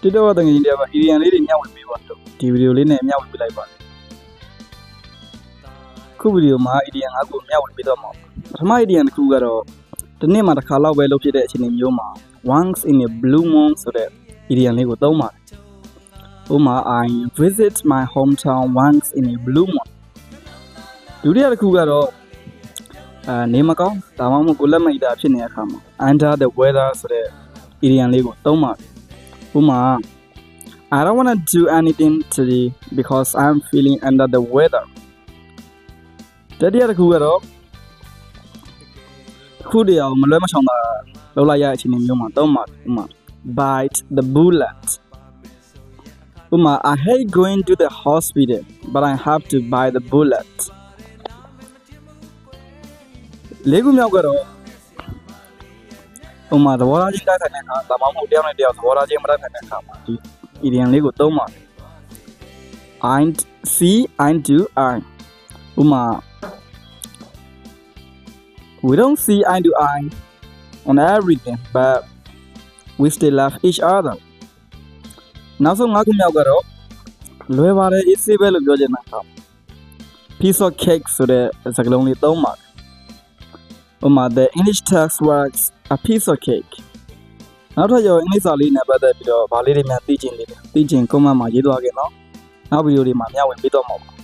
TikTok ကတကယ်ကြီးတွေက Indian လေးတွေမျှဝေပေးပါတော့ဒီဗီဒီယိုလေးနဲ့မျှဝေပေးလိုက်ပါတယ်ခုဗီဒီယိုမှာ Indian 5ခုမျှဝေပေးတော့မှာပထမ Indian တစ်ခုကတော့ဒီနေ့မှာတစ်ခါလောက်ပဲလုပ်ဖြစ်တဲ့အချိန်မျိုးမှာ once in a blue moon ဆိုတဲ့ Indian လေးကိုသုံးပါတယ်ဥပမာ I visit my hometown once in a blue moon ဒုတိယတစ်ခုကတော့နေမကောင်းဒါမှမဟုတ်ကိုလက်မိတ်တာဖြစ်နေတဲ့အခါမှာ under the weather ဆိုတဲ့ Indian လေးကိုသုံးပါတယ်ဥပမာ I don't want to do anything today because I'm feeling under the weather တတိယတစ်ခုကတော့ခုတည်းအောင်မလွဲမချောင်တာလောက်လိုက်ရတဲ့အချိန်မျိုးမှာသုံးပါတယ်ဥပမာ bite the bullet ဥပမာ I hate going to the hospital but I have to bite the bullet လေးခုမြောက်ကတော့ဥပမာသဘောထားချင်းတိုက်ခိုက်တဲ့အခါဒါမှမဟုတ်တယောက်နဲ့တယောက်သဘောထားချင်းမတိုက်ခိုက်တဲ့အခါမှာဒီ Indian လေးကိုသုံးပါတယ် I see I do I ဥပမာ we don't see eye to eye on everything but we still love each other နောက်ဆုံး၅ခုမြောက်ကတော့လွယ်ပါတယ် easy ပဲလို့ပြောချင်တာครับ piece of cake ဆိုတဲ့စကားလုံးလေးသုံးပါတယ်ဥပမာ the English text was a piece of cake နောက်ထပ်ရောအင်္ဂလိပ်စာလေးနဲ့ပတ်သက်ပြီးတော့ဗာလေးတွေများသိချင်comment မှာရေးသွားခဲ့နော်နောက်ဗီဒီယိုတွေမှာမျှဝေပေးတော့မှာပါ